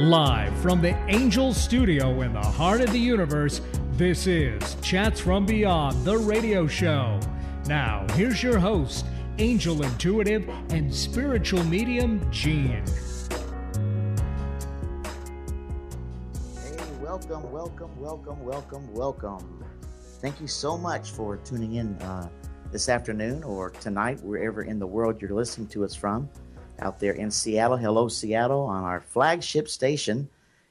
Live from the Angel Studio in the heart of the universe, this is Chats from Beyond, the radio show. Now, here's your host, angel intuitive and spiritual medium, Gene. Hey, welcome. Thank you so much for tuning in this afternoon or tonight, wherever in the world you're listening to us from. Out there in Seattle, hello Seattle, on our flagship station,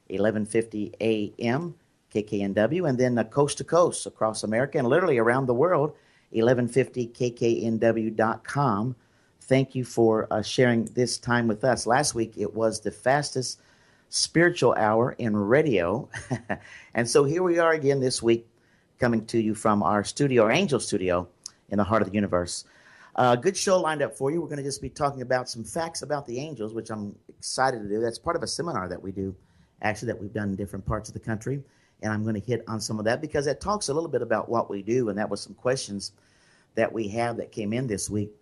1150 AM, KKNW, and then coast to coast across America and literally around the world, 1150kknw.com. Thank you for sharing this time with us. Last week, it was the fastest spiritual hour in radio. And so here we are again this week, coming to you from our studio, our angel studio, in the heart of the universe. Good show lined up for you. We're going to just be talking about some facts about the angels, which I'm excited to do. That's part of a seminar that we do, actually, that we've done in different parts of the country. And I'm going to hit on some of that because it talks a little bit about what we do. And that was some questions that we have that came in this week.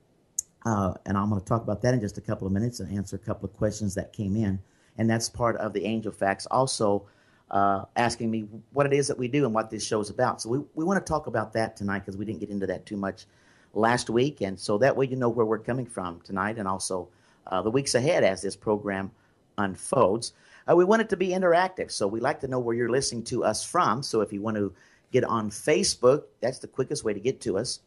And I'm going to talk about that in just a couple of minutes and answer a couple of questions that came in. And that's part of the angel facts. Also, asking me what it is that we do and what this show is about. So we want to talk about that tonight because we didn't get into that too much last week, and so that way you know where we're coming from tonight and also the weeks ahead as this program unfolds. We want it to be interactive, so we like to know where you're listening to us from. So if you want to get on Facebook, that's the quickest way to get to us.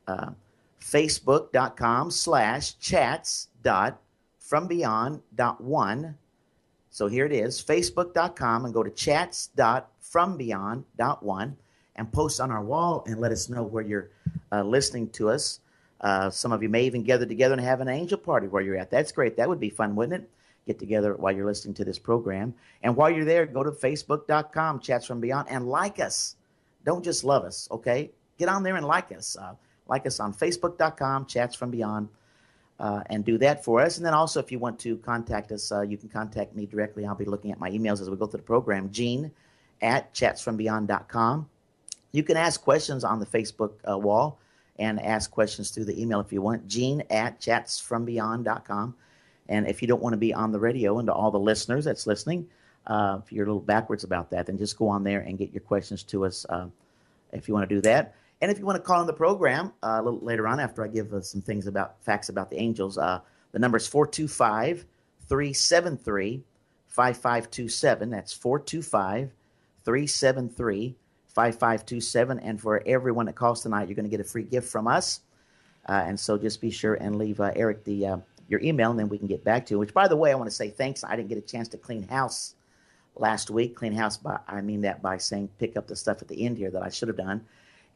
Facebook.com/chats.frombeyond.1. So here it is, Facebook.com, and go to chats.frombeyond.1 and post on our wall and let us know where you're listening to us. Some of you may even gather together and have an angel party where you're at. That's great. That would be fun, wouldn't it? Get together while you're listening to this program. And while you're there, go to Facebook.com, Chats from Beyond, and like us. Don't just love us, okay? Get on there and like us. Like us on Facebook.com, Chats from Beyond, and do that for us. And then also, if you want to contact us, you can contact me directly. I'll be looking at my emails as we go through the program, Gene@chatsfrombeyond.com. You can ask questions on the Facebook wall and ask questions through the email if you want, Gene@chatsfrombeyond.com. And if you don't want to be on the radio, and to all the listeners that's listening, if you're a little backwards about that, then just go on there and get your questions to us if you want to do that. And if you want to call on the program a little later on after I give some things about facts about the angels, the number is 425-373-5527. That's 425-373-5527. 5527, and for everyone that calls tonight, you're going to get a free gift from us. And so just be sure and leave Eric your email, and then we can get back to you. Which, by the way, I want to say thanks. I didn't get a chance to clean house last week. Clean house, I mean that by saying pick up the stuff at the end here that I should have done.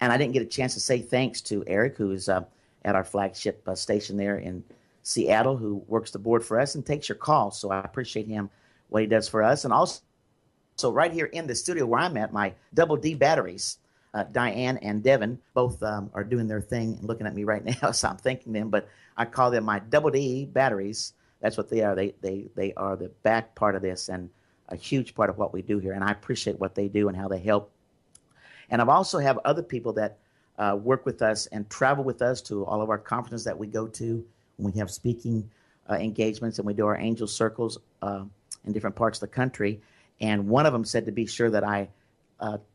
And I didn't get a chance to say thanks to Eric, who is at our flagship station there in Seattle, who works the board for us and takes your calls. So I appreciate him, what he does for us. And also, so right here in the studio where I'm at, my double D batteries, Diane and Devin, both are doing their thing and looking at me right now, so I'm thanking them. But I call them my double D batteries. That's what they are. They are the back part of this and a huge part of what we do here. And I appreciate what they do and how they help. And I've also have other people that work with us and travel with us to all of our conferences that we go to when we have speaking engagements and we do our angel circles in different parts of the country. And one of them said to be sure that I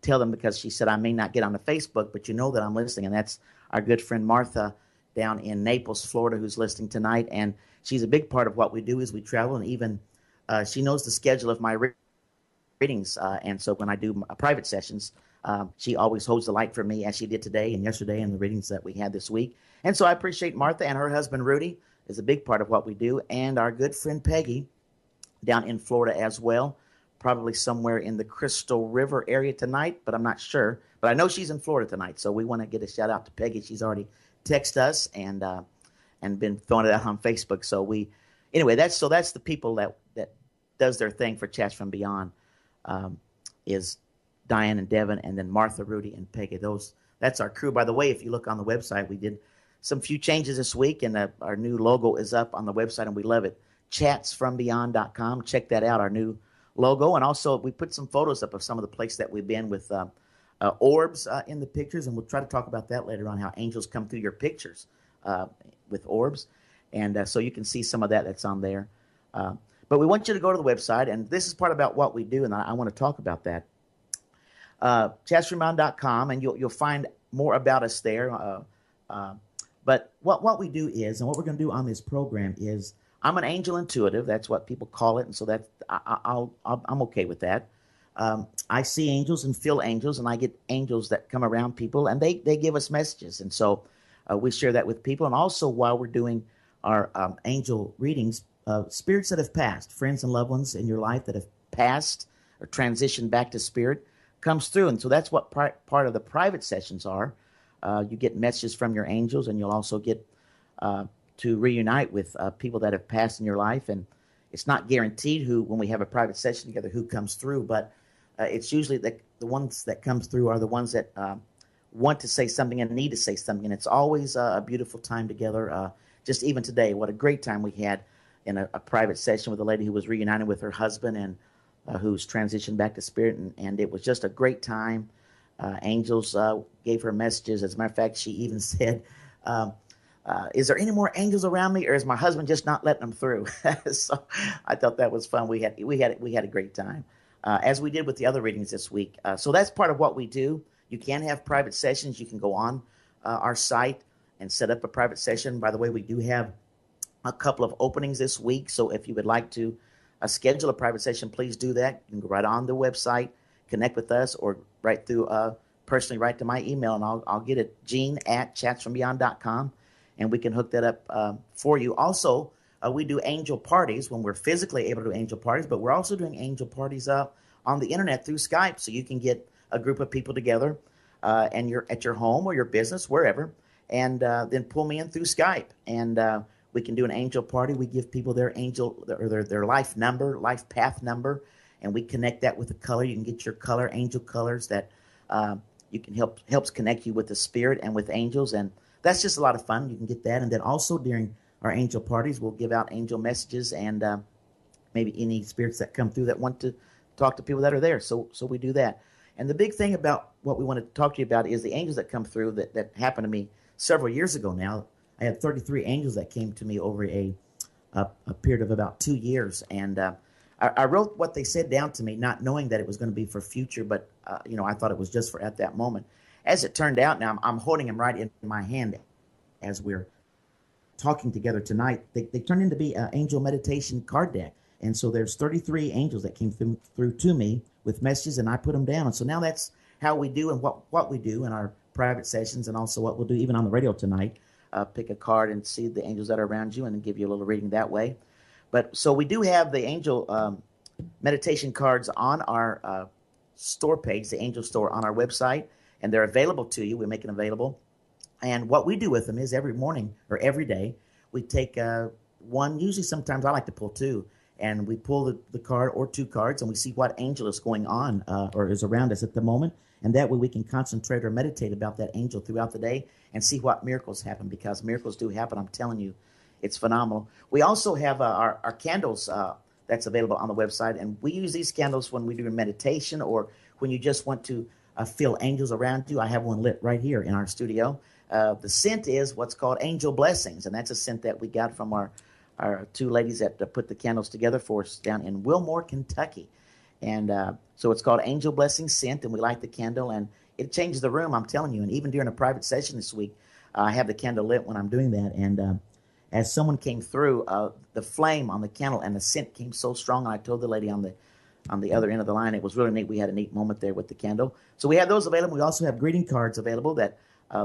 tell them, because she said I may not get on the Facebook, but you know that I'm listening. And that's our good friend Martha down in Naples, Florida, who's listening tonight. And she's a big part of what we do as we travel. And even she knows the schedule of my readings. And so when I do my private sessions, she always holds the light for me, as she did today and yesterday and the readings that we had this week. And so I appreciate Martha, and her husband Rudy is a big part of what we do. And our good friend Peggy down in Florida as well. Probably somewhere in the Crystal River area tonight, but I'm not sure. But I know she's in Florida tonight, so we want to get a shout out to Peggy. She's already texted us and been throwing it out on Facebook. So that's the people that does their thing for Chats from Beyond is Diane and Devin, and then Martha, Rudy, and Peggy. That's our crew. By the way, if you look on the website, we did some few changes this week, and our new logo is up on the website, and we love it. Chatsfrombeyond.com. Check that out. Our new logo, and also we put some photos up of some of the places that we've been with orbs in the pictures, and we'll try to talk about that later on, how angels come through your pictures with orbs, and so you can see some of that that's on there. But we want you to go to the website, and this is part about what we do, and I want to talk about that. Chatsfrombeyond.com, and you'll find more about us there. But what we do is, and what we're going to do on this program is, I'm an angel intuitive. That's what people call it, and so that I'm okay with that. I see angels and feel angels, and I get angels that come around people, and they give us messages, and so we share that with people. And also, while we're doing our angel readings, spirits that have passed, friends and loved ones in your life that have passed or transitioned back to spirit, comes through. And so that's what part of the private sessions are. You get messages from your angels, and you'll also get to reunite with people that have passed in your life. And it's not guaranteed when we have a private session together, who comes through, but it's usually the ones that comes through are the ones that want to say something and need to say something. And it's always a beautiful time together. Just even today, what a great time we had in a private session with a lady who was reunited with her husband and who's transitioned back to spirit. And it was just a great time. Angels gave her messages. As a matter of fact, she even said, is there any more angels around me, or is my husband just not letting them through? So I thought that was fun. We had a great time, as we did with the other readings this week. So that's part of what we do. You can have private sessions. You can go on our site and set up a private session. By the way, we do have a couple of openings this week. So if you would like to schedule a private session, please do that. You can go right on the website, connect with us, or write through personally write to my email, and I'll get it, Gene@Chatsfrombeyond.com, and we can hook that up for you. Also, we do angel parties when we're physically able to do angel parties, but we're also doing angel parties on the internet through Skype, so you can get a group of people together, and you're at your home or your business, wherever, and then pull me in through Skype, and we can do an angel party. We give people their angel or their life number, life path number, and we connect that with a color. You can get your color, angel colors that you can helps connect you with the spirit and with angels, and that's just a lot of fun. You can get that, and then also during our angel parties, we'll give out angel messages and maybe any spirits that come through that want to talk to people that are there. So we do that. And the big thing about what we want to talk to you about is the angels that come through that happened to me several years ago now. I had 33 angels that came to me over a period of about 2 years, and I wrote what they said down to me, not knowing that it was going to be for future, but I thought it was just for at that moment. As it turned out, now I'm holding them right in my hand as we're talking together tonight. They turned into be an angel meditation card deck, and so there's 33 angels that came through to me with messages, and I put them down. And so now that's how we do and what we do in our private sessions, and also what we'll do even on the radio tonight. Pick a card and see the angels that are around you, and then give you a little reading that way. But so we do have the angel meditation cards on our store page, the angel store on our website, and they're available to you. We make it available. And what we do with them is every morning or every day, we take one, usually sometimes I like to pull two, and we pull the card or two cards, and we see what angel is going on or is around us at the moment. And that way we can concentrate or meditate about that angel throughout the day and see what miracles happen, because miracles do happen. I'm telling you, it's phenomenal. We also have our candles that's available on the website, and we use these candles when we do meditation or when you just want to feel angels around you. I have one lit right here in our studio. The scent is what's called Angel Blessings, and that's a scent that we got from our two ladies that put the candles together for us down in Wilmore, Kentucky. And so it's called Angel Blessings scent, and we light the candle, and it changes the room, I'm telling you. And even during a private session this week, I have the candle lit when I'm doing that. And as someone came through, the flame on the candle and the scent came so strong, and I told the lady on the other end of the line, it was really neat. We had a neat moment there with the candle. So we have those available. We also have greeting cards available that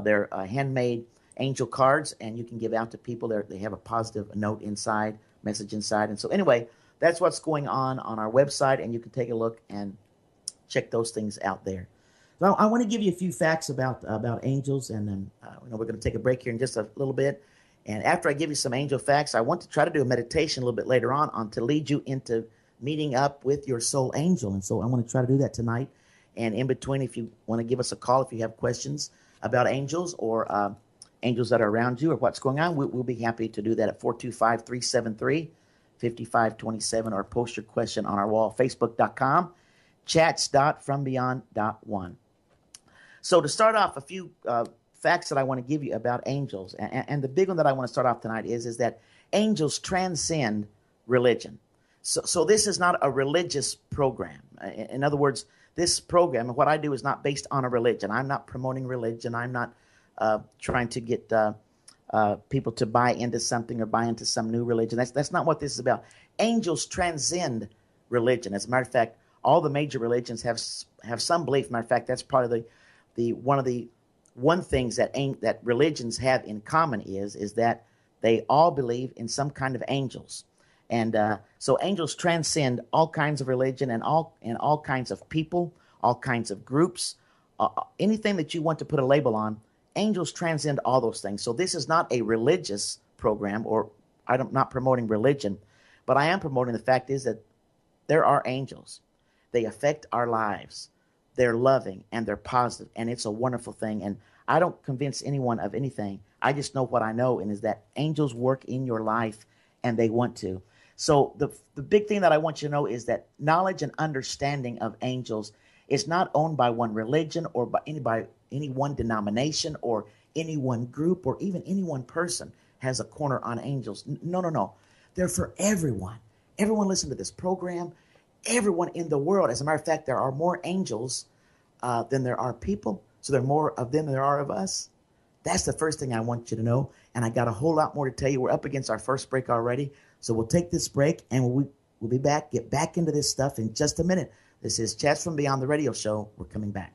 they're handmade angel cards, and you can give out to people. They have a positive note inside, message inside. And so anyway, that's what's going on our website, and you can take a look and check those things out there. So I want to give you a few facts about angels, and then we're going to take a break here in just a little bit. And after I give you some angel facts, I want to try to do a meditation a little bit later on to lead you into meeting up with your soul angel. And so I want to try to do that tonight. And in between, if you want to give us a call, if you have questions about angels or angels that are around you or what's going on, we'll be happy to do that at 425-373-5527, or post your question on our wall, facebook.com, chats.frombeyond.1. So to start off, a few facts that I want to give you about angels. And the big one that I want to start off tonight is that angels transcend religion. So this is not a religious program. In other words, this program, what I do is not based on a religion. I'm not promoting religion. I'm not trying to get people to buy into something or buy into some new religion. That's not what this is about. Angels transcend religion. As a matter of fact, all the major religions have some belief. Matter of fact, that's probably one things that religions have in common is that they all believe in some kind of angels. And so angels transcend all kinds of religion and all kinds of people, all kinds of groups, anything that you want to put a label on. Angels transcend all those things. So this is not a religious program, or I'm not promoting religion, but I am promoting the fact is that there are angels. They affect our lives. They're loving and they're positive, and it's a wonderful thing. And I don't convince anyone of anything. I just know what I know, and is that angels work in your life, and they want to. So the big thing that I want you to know is that knowledge and understanding of angels is not owned by one religion or by any one denomination or any one group or even any one person has a corner on angels. No. They're for everyone. Everyone listen to this program. Everyone in the world. As a matter of fact, there are more angels than there are people. So there are more of them than there are of us. That's the first thing I want you to know. And I got a whole lot more to tell you. We're up against our first break already. So we'll take this break and we'll be back, get back into this stuff in just a minute. This is Chats from Beyond, the radio show. We're coming back.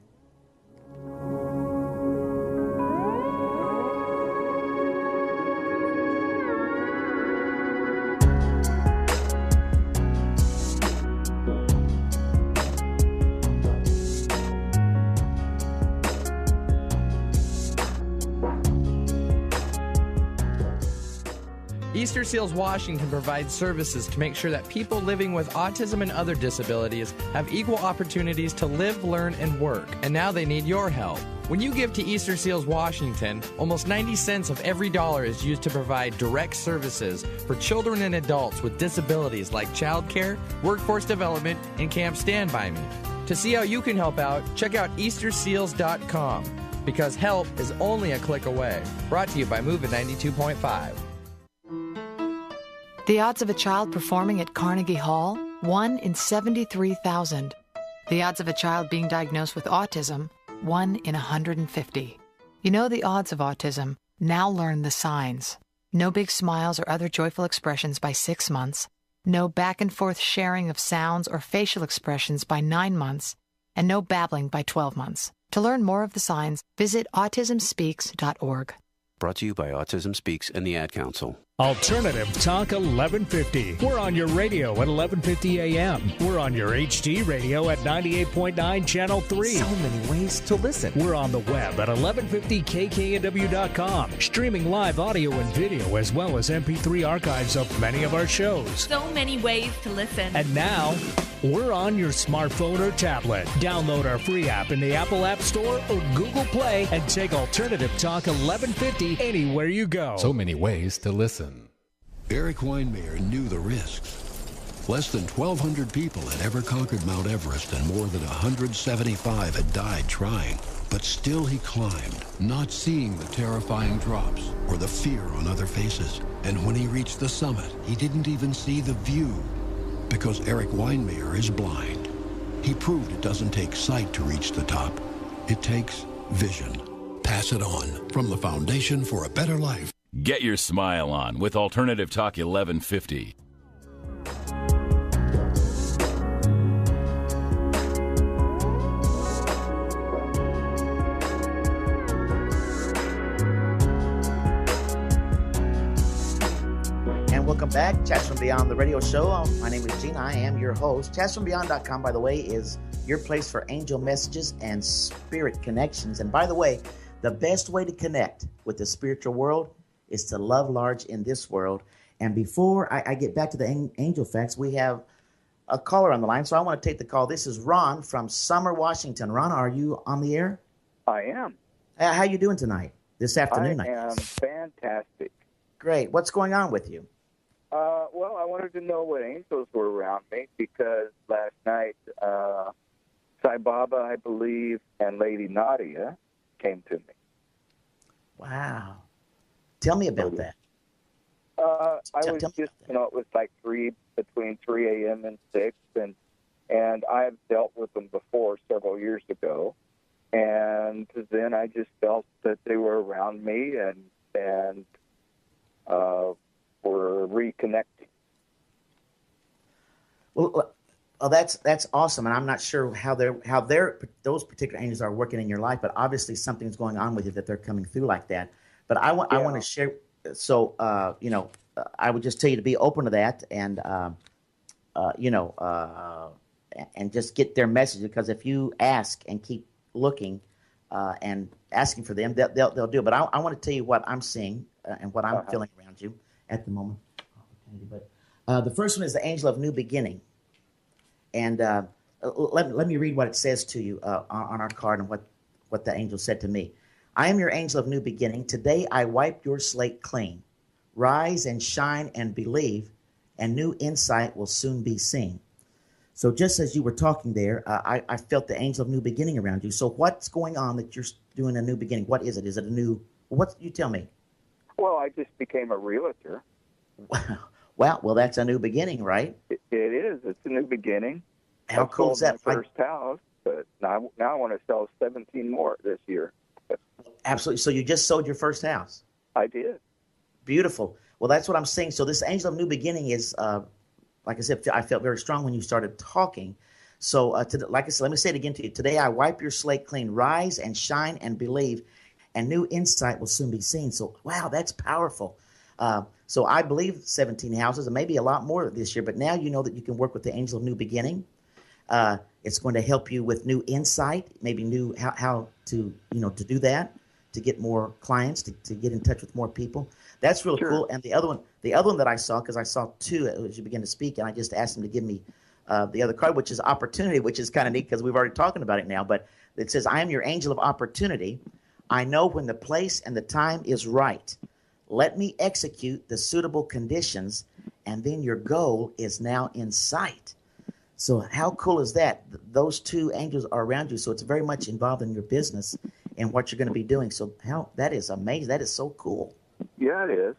Easter Seals Washington provides services to make sure that people living with autism and other disabilities have equal opportunities to live, learn, and work. And now they need your help. When you give to Easter Seals Washington, almost 90 cents of every dollar is used to provide direct services for children and adults with disabilities like childcare, workforce development, and Camp Stand By Me. To see how you can help out, check out EasterSeals.com, because help is only a click away. Brought to you by Moving 92.5. The odds of a child performing at Carnegie Hall? 1 in 73,000. The odds of a child being diagnosed with autism? 1 in 150. You know the odds of autism. Now learn the signs. No big smiles or other joyful expressions by 6 months. No back and forth sharing of sounds or facial expressions by 9 months. And no babbling by 12 months. To learn more of the signs, visit autismspeaks.org. Brought to you by Autism Speaks and the Ad Council. Alternative Talk 1150. We're on your radio at 1150 a.m. We're on your HD radio at 98.9 Channel 3. So many ways to listen. We're on the web at 1150kknw.com. Streaming live audio and video as well as MP3 archives of many of our shows. So many ways to listen. And now, we're on your smartphone or tablet. Download our free app in the Apple App Store or Google Play and take Alternative Talk 1150 anywhere you go. So many ways to listen. Eric Weinmayer knew the risks. Less than 1,200 people had ever conquered Mount Everest, and more than 175 had died trying. But still he climbed, not seeing the terrifying drops or the fear on other faces. And when he reached the summit, he didn't even see the view, because Eric Weinmayer is blind. He proved it doesn't take sight to reach the top. It takes vision. Pass it on from the Foundation for a Better Life. Get your smile on with Alternative Talk 1150. And welcome back. Chats from Beyond, the radio show. My name is Gene. I am your host. Chatsfrombeyond.com, by the way, is your place for angel messages and spirit connections. And by the way, the best way to connect with the spiritual world is to love large in this world. And before I get back to the angel facts, we have a caller on the line, so I want to take the call. This is Ron from Summer, Washington. Ron, are you on the air? I am. How you doing tonight? This afternoon, I am fantastic. Great. What's going on with you? Well, I wanted to know what angels were around me, because last night Sai Baba, I believe, and Lady Nadia came to me. Wow. Tell me about that. I was just, it was like between 3 a.m. and 6, and I've dealt with them before several years ago, and then I just felt that they were around me and were reconnecting. Well, that's awesome, and I'm not sure how those particular angels are working in your life, but obviously something's going on with you that they're coming through like that. But I want to share. So I would just tell you to be open to that, and and just get their message, because if you ask and keep looking and asking for them, they'll do it. But I want to tell you what I'm seeing and what I'm feeling around you at the moment. But the first one is the angel of new beginning. And let me read what it says to you on our card and what the angel said to me. I am your angel of new beginning. Today I wipe your slate clean. Rise and shine and believe, and new insight will soon be seen. So just as you were talking there, I felt the angel of new beginning around you. So what's going on that you're doing a new beginning? What is it? Is it a new, you tell me. Well, I just became a realtor. Well, that's a new beginning, right? It is. It's a new beginning. How cool is that? My first house, but now I want to sell 17 more this year. Absolutely. So you just sold your first house? I did. Beautiful. Well, that's what I'm saying. So this angel of new beginning is, like I said, I felt very strong when you started talking. So like I said, let me say it again to you. Today I wipe your slate clean. Rise and shine and believe, and new insight will soon be seen. So, wow, that's powerful. So I believe 17 houses, and maybe a lot more this year, but now you know that you can work with the angel of new beginning. It's going to help you with new insight, maybe new how to do that, to get more clients, to get in touch with more people. That's real cool. And the other one that I saw, because I saw two as you begin to speak, and I just asked them to give me the other card, which is opportunity, which is kind of neat because we've already talking about it now. But it says, I am your angel of opportunity. I know when the place and the time is right. Let me execute the suitable conditions, and then your goal is now in sight. So how cool is that? Those two angels are around you, so it's very much involved in your business and what you're going to be doing. So that is amazing. That is so cool. Yeah, it is.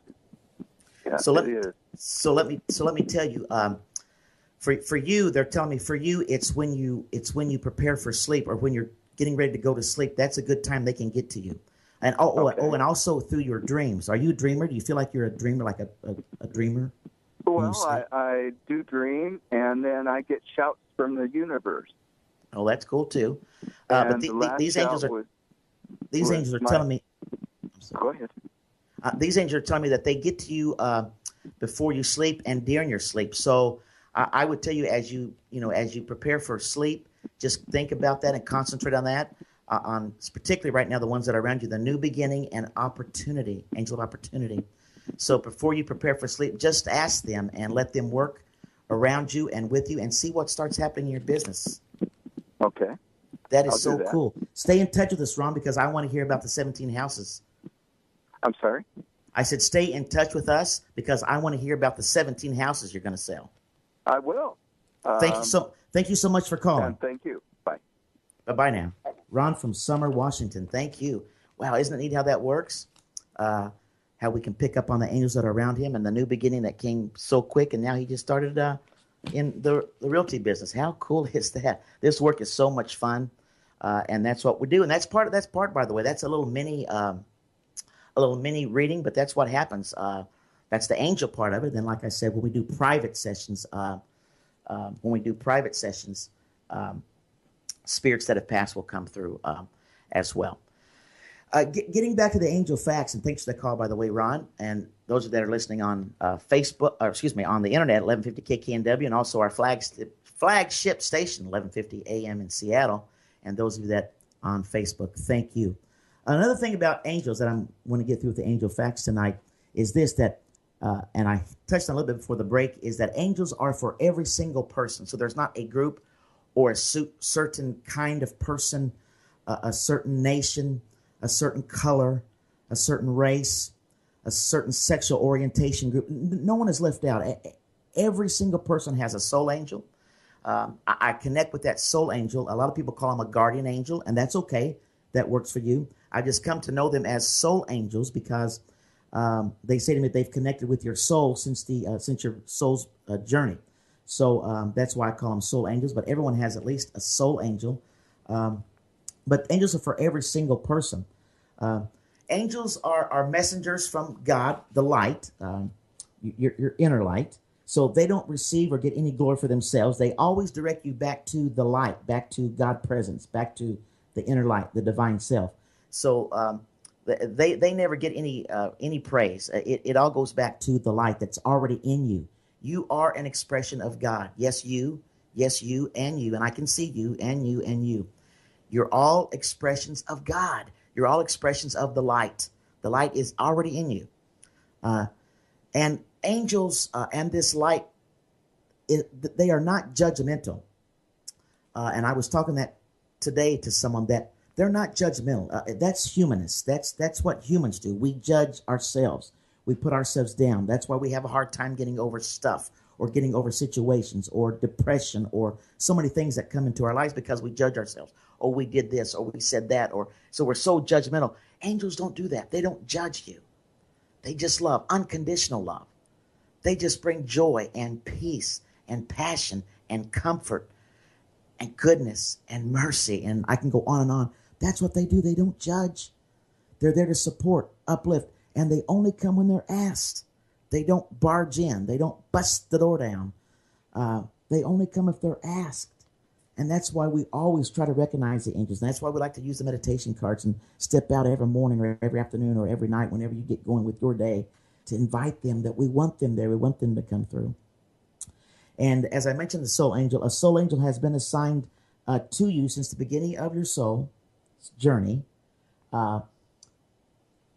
Yeah, it is. So let me tell you. For you, they're telling me for you, it's when you prepare for sleep, or when you're getting ready to go to sleep. That's a good time they can get to you. And and also through your dreams. Are you a dreamer? Do you feel like you're a dreamer, like a dreamer? Well, I do dream, and then I get shouts from the universe. Oh, that's cool too. But these angels are telling me. Go ahead. These angels are telling me that they get to you before you sleep and during your sleep. So I would tell you, as you prepare for sleep, just think about that and concentrate on that. On particularly right now, the ones that are around you, the new beginning and opportunity, angel of opportunity. So before you prepare for sleep, just ask them and let them work around you and with you, and see what starts happening in your business. Okay. That is so cool. Stay in touch with us, Ron, because I want to hear about the 17 houses. I'm sorry? I said stay in touch with us because I want to hear about the 17 houses you're going to sell. I will. Thank you so much for calling. Thank you. Bye. Bye now. Ron from Summer, Washington. Thank you. Wow, isn't it neat how that works? How we can pick up on the angels that are around him and the new beginning that came so quick, and now he just started in the realty business. How cool is that? This work is so much fun, and that's what we do. And that's part, by the way. That's a little mini reading, but that's what happens. That's the angel part of it. And then, like I said, when we do private sessions, spirits that have passed will come through as well. Getting back to the angel facts, and thanks for the call, by the way, Ron, and those that are listening on Facebook, on the internet, 1150 KKNW, and also our flagship station, 1150 AM in Seattle, and those of you that on Facebook, thank you. Another thing about angels that I want to get through with the angel facts tonight is this, that, and I touched on a little bit before the break, is that angels are for every single person. So there's not a group or a certain kind of person, a certain nation, a certain color, a certain race, a certain sexual orientation group. No one is left out. Every single person has a soul angel. I connect with that soul angel. A lot of people call him a guardian angel, and that's okay. That works for you. I just come to know them as soul angels because they say to me they've connected with your soul since your soul's journey. So that's why I call them soul angels. But everyone has at least a soul angel. But angels are for every single person. Angels are messengers from God, the light, your inner light. So they don't receive or get any glory for themselves. They always direct you back to the light, back to God's presence, back to the inner light, the divine self. So they never get any praise. It all goes back to the light that's already in you. You are an expression of God. Yes, you, and you. And I can see you, and you, and you. You're all expressions of God. You're all expressions of the light. The light is already in you. And angels and this light, they are not judgmental. And I was talking that today to someone that they're not judgmental. That's humanist. That's what humans do. We judge ourselves. We put ourselves down. That's why we have a hard time getting over stuff or getting over situations or depression or so many things that come into our lives because we judge ourselves. Oh, we did this or we said that. Or so we're so judgmental. Angels don't do that. They don't judge you. They just love, unconditional love. They just bring joy and peace and passion and comfort and goodness and mercy. And I can go on and on. That's what they do. They don't judge. They're there to support, uplift, and they only come when they're asked. They don't barge in. They don't bust the door down. They only come if they're asked. And that's why we always try to recognize the angels. And that's why we like to use the meditation cards and step out every morning or every afternoon or every night whenever you get going with your day to invite them, that we want them there. We want them to come through. And as I mentioned, a soul angel has been assigned to you since the beginning of your soul journey.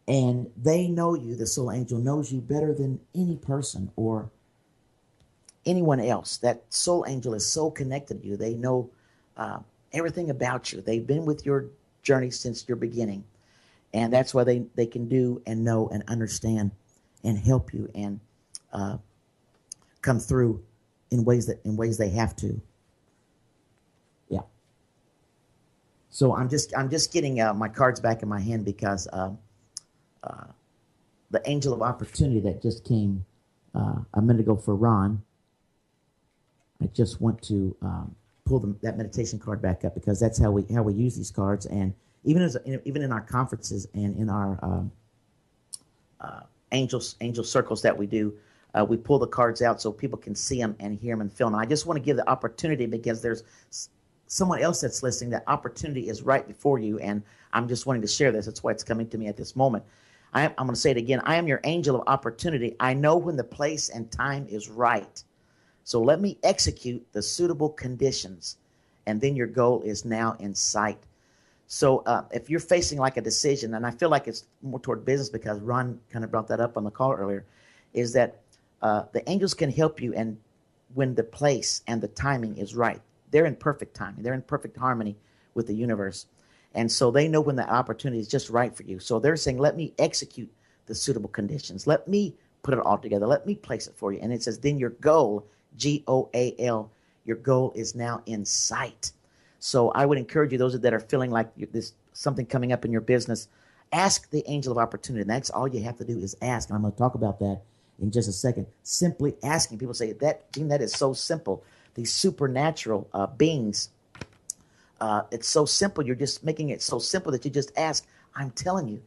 And they know you, the soul angel knows you better than any person or anyone else. That soul angel is so connected to you. They know everything about you. They've been with your journey since your beginning. And that's why they can do and know and understand and help you and come through in ways they have to. Yeah. So I'm just getting my cards back in my hand because the angel of opportunity that just came a minute ago for Ron. I just want to pull that meditation card back up because that's how we use these cards, and even in our conferences and in our angel circles that we do, we pull the cards out so people can see them and hear them and feel them. And I just want to give the opportunity because there's someone else that's listening. That opportunity is right before you, and I'm just wanting to share this. That's why it's coming to me at this moment. I'm going to say it again. I am your angel of opportunity. I know when the place and time is right. So let me execute the suitable conditions, and then your goal is now in sight. So if you're facing like a decision, and I feel like it's more toward business because Ron kind of brought that up on the call earlier, is that the angels can help you and when the place and the timing is right. They're in perfect timing. They're in perfect harmony with the universe. And so they know when the opportunity is just right for you. So they're saying, let me execute the suitable conditions. Let me put it all together. Let me place it for you. And it says, then your goal, Goal, your goal is now in sight. So I would encourage you, those that are feeling like there's something coming up in your business, ask the angel of opportunity. And that's all you have to do is ask. And I'm going to talk about that in just a second. Simply asking. People say, Gene, that is so simple. These supernatural beings, it's so simple. You're just making it so simple that you just ask. I'm telling you,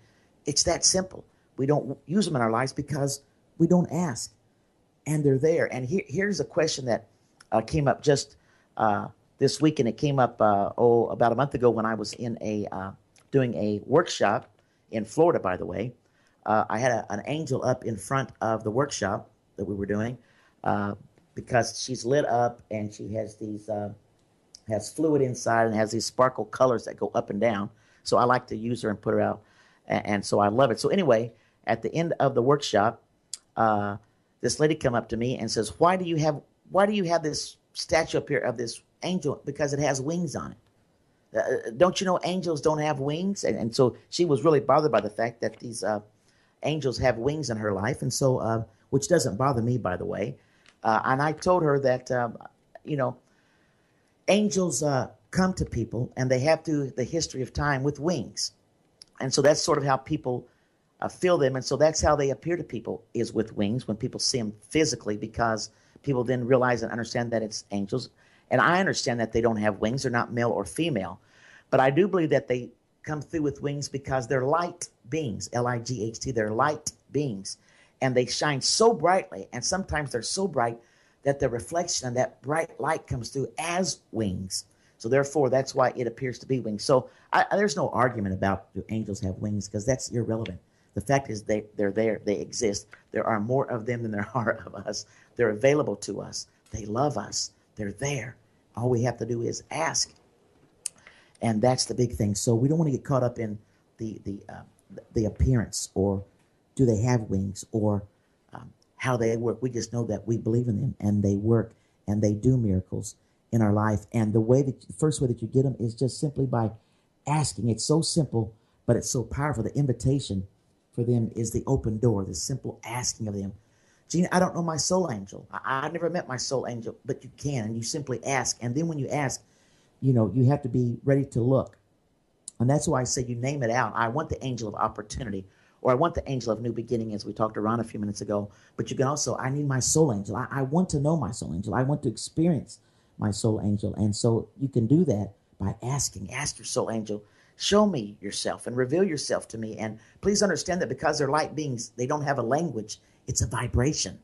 it's that simple. We don't use them in our lives because we don't ask. And they're there. And here's a question that came up just this week, and it came up about a month ago when I was in doing a workshop in Florida. By the way, I had an angel up in front of the workshop that we were doing because she's lit up and she has these has fluid inside and has these sparkle colors that go up and down. So I like to use her and put her out, and so I love it. So anyway, at the end of the workshop, this lady come up to me and says, why do you have this statue up here of this angel? Because it has wings on it. Don't you know angels don't have wings? And so she was really bothered by the fact that these angels have wings in her life. And so, which doesn't bother me, by the way. And I told her that, angels come to people and they have through the history of time with wings. And so that's sort of how people feel them. And so that's how they appear to people, is with wings, when people see them physically, because people then realize and understand that it's angels. And I understand that they don't have wings. They're not male or female. But I do believe that they come through with wings because they're light beings, L-I-G-H-T. They're light beings. And they shine so brightly, and sometimes they're so bright that the reflection of that bright light comes through as wings. So therefore, that's why it appears to be wings. So there's no argument about do angels have wings, because that's irrelevant. The fact is they're there. They exist. There are more of them than there are of us. They're available to us. They love us. They're there. All we have to do is ask. And that's the big thing. So we don't want to get caught up in the appearance, or do they have wings, or how they work. We just know that we believe in them, and they work, and they do miracles in our life. And the first way that you get them is just simply by asking. It's so simple, but it's so powerful. The invitation for them is the open door, the simple asking of them. Gene, I don't know my soul angel. I never met my soul angel, but you can, and you simply ask. And then when you ask, you have to be ready to look. And that's why I say you name it out. I want the angel of opportunity, or I want the angel of new beginning, as we talked to Ron a few minutes ago. But you can also, I need my soul angel. I want to know my soul angel. I want to experience my soul angel. And so you can do that by asking. Ask your soul angel, show me yourself and reveal yourself to me. And please understand that because they're light beings, they don't have a language. It's a vibration.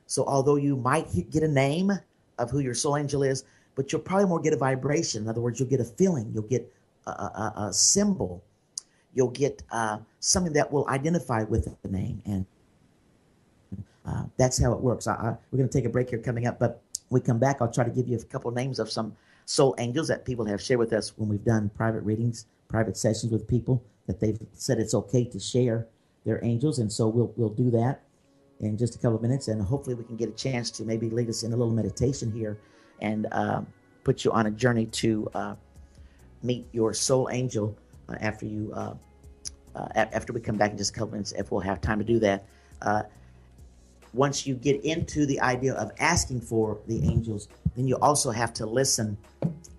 So although you might get a name of who your soul angel is, but you'll probably more get a vibration. In other words, you'll get a feeling. You'll get a symbol. You'll get something that will identify with the name. And that's how it works. We're going to take a break here coming up, but when we come back, I'll try to give you a couple of names of some soul angels that people have shared with us when we've done private readings, private sessions with people, that they've said it's okay to share their angels. And so we'll do that in just a couple of minutes, and hopefully we can get a chance to maybe lead us in a little meditation here and put you on a journey to meet your soul angel after we come back in just a couple of minutes, if we'll have time to do that. Once you get into the idea of asking for the angels, then you also have to listen.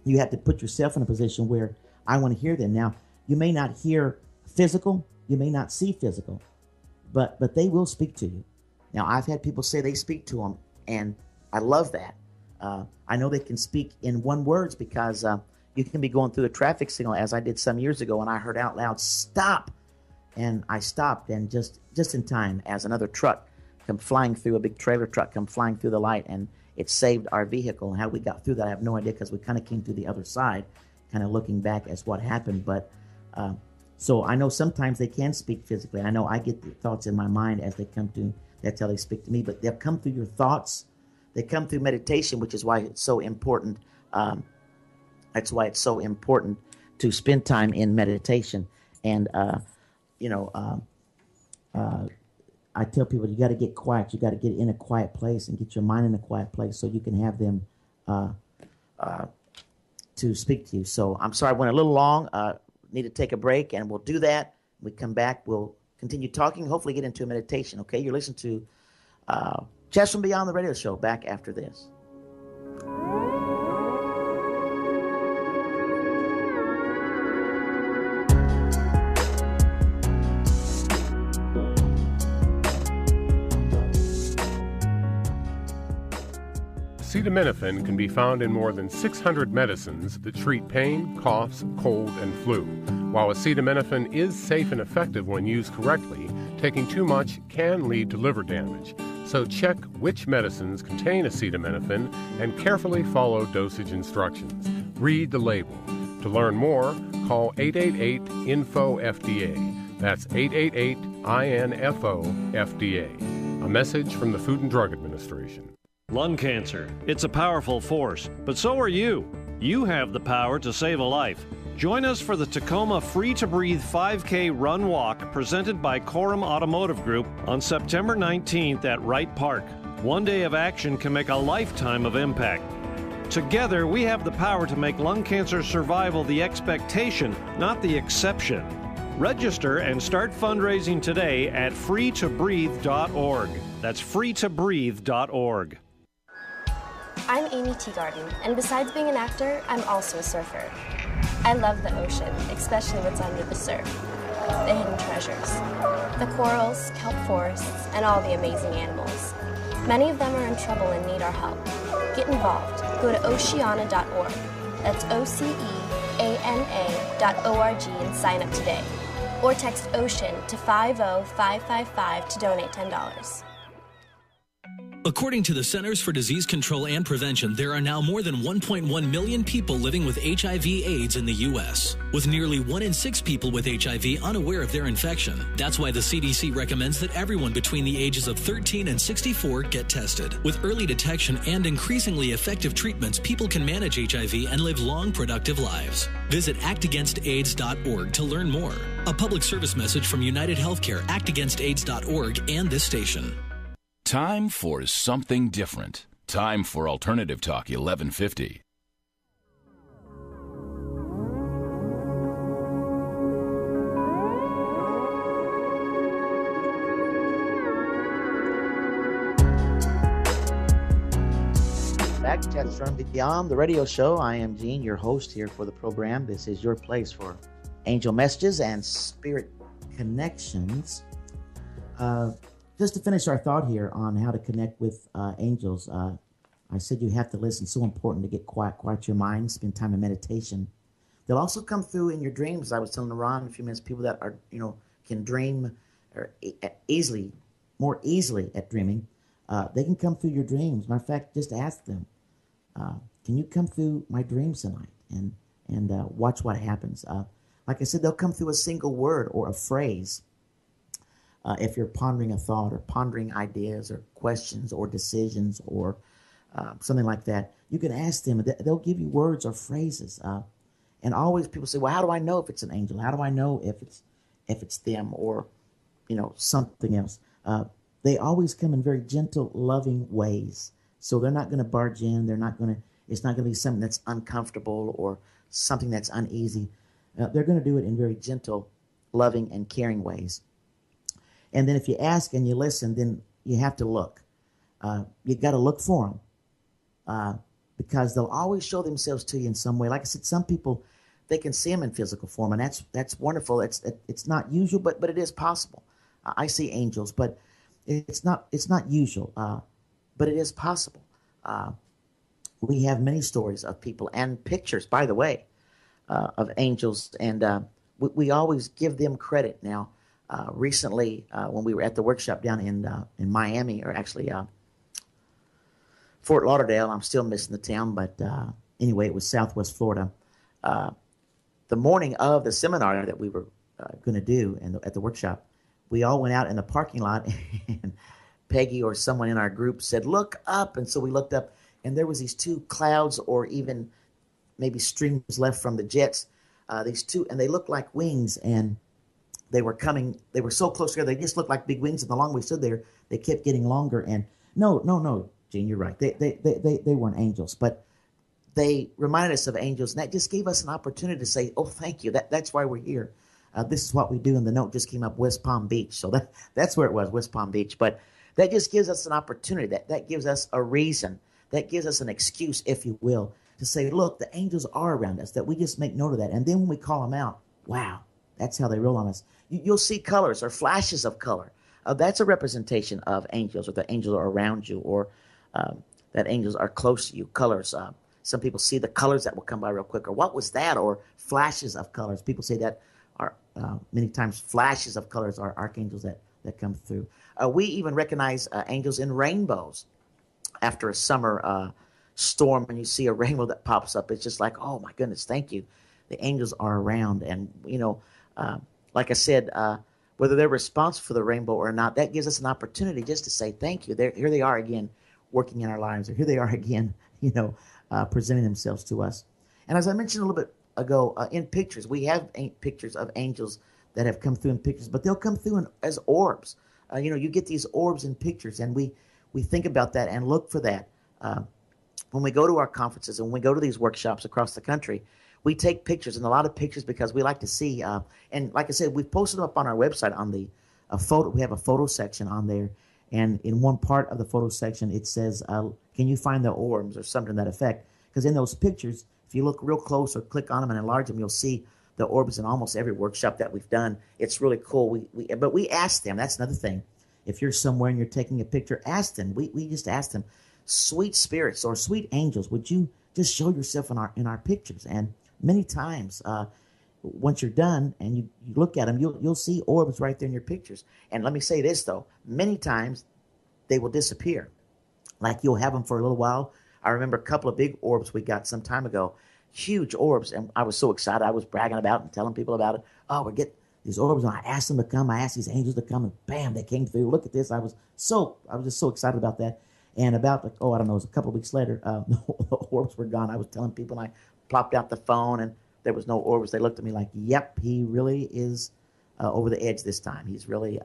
You have to put yourself in a position where I want to hear them. Now, you may not hear physical, you may not see physical, but they will speak to you. Now, I've had people say they speak to them, and I love that. I know they can speak in one words, because you can be going through a traffic signal, as I did some years ago, and I heard out loud, "Stop!" And I stopped, and just in time, as another truck come flying through, a big trailer truck come flying through the light, and it saved our vehicle. And how we got through that, I have no idea, because we kind of came through the other side, kind of looking back as what happened. But so I know sometimes they can speak physically. I know I get the thoughts in my mind as they come to. That's how they speak to me. But they'll come through your thoughts. They come through meditation, which is why it's so important. That's why it's so important to spend time in meditation. And I tell people, you got to get quiet. You got to get in a quiet place and get your mind in a quiet place so you can have them to speak to you. So I'm sorry I went a little long. Need to take a break, and we'll do that. When we come back, we'll continue talking, hopefully get into a meditation, okay? You're listening to Chats from Beyond, the radio show. Back after this. Acetaminophen can be found in more than 600 medicines that treat pain, coughs, cold, and flu. While acetaminophen is safe and effective when used correctly, taking too much can lead to liver damage. So check which medicines contain acetaminophen and carefully follow dosage instructions. Read the label. To learn more, call 888-INFO-FDA. That's 888-INFO-FDA. A message from the Food and Drug Administration. Lung cancer. It's a powerful force, but so are you. You have the power to save a life. Join us for the Tacoma Free to Breathe 5K Run Walk presented by Coram Automotive Group on September 19th at Wright Park. One day of action can make a lifetime of impact. Together, we have the power to make lung cancer survival the expectation, not the exception. Register and start fundraising today at freetobreathe.org. That's freetobreathe.org. I'm Amy Teagarden, and besides being an actor, I'm also a surfer. I love the ocean, especially what's under the surf. the hidden treasures, the corals, kelp forests, and all the amazing animals. Many of them are in trouble and need our help. Get involved. Go to oceana.org. That's OCEANA.org and sign up today. Or text OCEAN to 50555 to donate $10. According to the Centers for Disease Control and Prevention, there are now more than 1.1 million people living with HIV/AIDS in the U.S., with nearly 1 in 6 people with HIV unaware of their infection. That's why the CDC recommends that everyone between the ages of 13 and 64 get tested. With early detection and increasingly effective treatments, people can manage HIV and live long, productive lives. Visit actagainstaids.org to learn more. A public service message from United Healthcare, actagainstaids.org, and this station. Time for something different. Time for Alternative Talk 1150. Back to Chatsfrombeyond, the radio show. I am Gene, your host here for the program. This is your place for angel messages and spirit connections. Just to finish our thought here on how to connect with angels, I said you have to listen. It's so important to get quiet your mind, spend time in meditation. They'll also come through in your dreams. I was telling Ron a few minutes, people that are, can dream or more easily at dreaming, they can come through your dreams. Matter of fact, just ask them, can you come through my dreams tonight and watch what happens. Like I said, they'll come through a single word or a phrase. If you're pondering a thought or pondering ideas or questions or decisions or something like that, you can ask them. They'll give you words or phrases. And always people say, well, how do I know if it's an angel? How do I know if it's them or, something else? They always come in very gentle, loving ways. So they're not going to barge in. It's not going to be something that's uncomfortable or something that's uneasy. They're going to do it in very gentle, loving, and caring ways. And then if you ask and you listen, then you have to look. You got to look for them because they'll always show themselves to you in some way. Like I said, some people, they can see them in physical form, and that's wonderful. It's not usual, but it is possible. I see angels, but it's not usual, but it is possible. We have many stories of people and pictures, by the way, of angels, and we always give them credit now. Recently, when we were at the workshop down in Miami, or actually Fort Lauderdale, I'm still missing the town, but anyway, it was Southwest Florida. The morning of the seminar that we were going to do at the workshop, we all went out in the parking lot, and Peggy or someone in our group said, "Look up," and so we looked up, and there was these two clouds, or even maybe streams left from the jets. These two, and they looked like wings, and they were so close together, they just looked like big wings, and the longer we stood there, they kept getting longer. And no, Gene, you're right. They weren't angels, but they reminded us of angels, and that just gave us an opportunity to say, oh, thank you. That's why we're here. This is what we do, and the note just came up, West Palm Beach. So that's where it was, West Palm Beach. But that just gives us an opportunity. That gives us a reason. That gives us an excuse, if you will, to say, look, the angels are around us, that we just make note of that. And then when we call them out, wow, that's how they roll on us. You'll see colors or flashes of color. That's a representation of angels, or the angels are around you, or that angels are close to you. Colors. Some people see the colors that will come by real quick, or what was that? Or flashes of colors. People say that are many times flashes of colors are archangels that come through. We even recognize angels in rainbows. After a summer storm, and you see a rainbow that pops up, it's just like, oh my goodness, thank you. The angels are around, and like I said, whether they're responsible for the rainbow or not, that gives us an opportunity just to say thank you. Here they are again, working in our lives, or here they are again, presenting themselves to us. And as I mentioned a little bit ago, in pictures, we have pictures of angels that have come through in pictures, but they'll come through as orbs. You get these orbs in pictures, and we think about that and look for that. When we go to our conferences and when we go to these workshops across the country, we take pictures, and a lot of pictures, because we like to see. And like I said, we've posted them up on our website on the photo. We have a photo section on there, and in one part of the photo section, it says, "Can you find the orbs?" or something to that effect. Because in those pictures, if you look real close or click on them and enlarge them, you'll see the orbs in almost every workshop that we've done. It's really cool. But we ask them. That's another thing. If you're somewhere and you're taking a picture, ask them. We just ask them, sweet spirits or sweet angels, would you just show yourself in our pictures? And many times, once you're done and you look at them, you'll see orbs right there in your pictures. And let me say this, though. Many times they will disappear. Like you'll have them for a little while. I remember a couple of big orbs we got some time ago, huge orbs. And I was so excited. I was bragging about it and telling people about it. Oh, we're getting these orbs. And I asked them to come. I asked these angels to come, and bam, they came through. Look at this. I was just so excited about that. And about, it was a couple of weeks later, the orbs were gone. I was telling people, and I plopped out the phone, and there was no orbs. They looked at me like, yep, he really is over the edge this time. He's really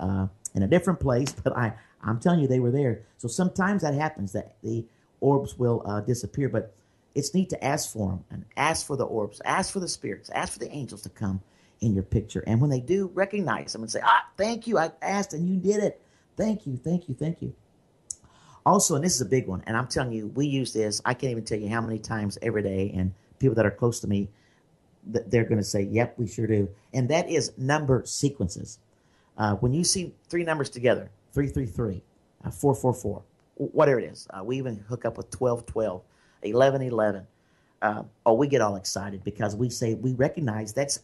in a different place, but I'm telling you, they were there. So sometimes that happens, that the orbs will disappear, but it's neat to ask for them and ask for the orbs, ask for the spirits, ask for the angels to come in your picture. And when they do, recognize them and say, thank you. I asked and you did it. Thank you, thank you, thank you. Also, and this is a big one, and I'm telling you, we use this. I can't even tell you how many times every day, and people that are close to me, they're going to say, yep, we sure do. And that is number sequences. When you see three numbers together, 333, 444, whatever it is, we even hook up with 1212, 1111. We get all excited because we recognize that's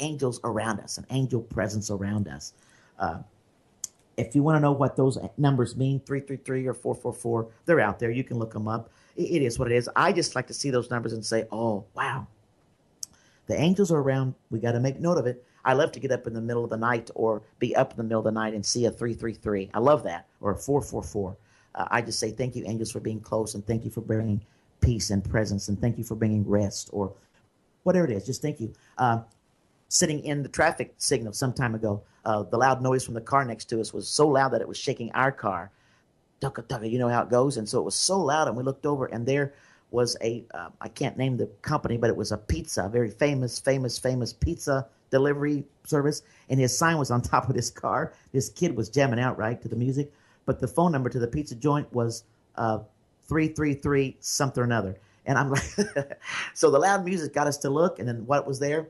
angels around us, an angel presence around us. If you want to know what those numbers mean, 333 or 444, they're out there. You can look them up. It is what it is. I just like to see those numbers and say, oh, wow. The angels are around. We got to make note of it. I love to get up in the middle of the night or be up in the middle of the night and see a 333. I love that. Or a 444. I just say thank you, angels, for being close, and thank you for bringing peace and presence, and thank you for bringing rest, or whatever it is. Just thank you. Sitting in the traffic signal some time ago, the loud noise from the car next to us was so loud that it was shaking our car. Ducka, you know how it goes. And so it was so loud, and we looked over, and there was I can't name the company, but it was a pizza, a very famous pizza delivery service, and his sign was on top of this car. This kid was jamming out, right, to the music, but the phone number to the pizza joint was 333 something or another. And I'm like, so the loud music got us to look, and then what was there?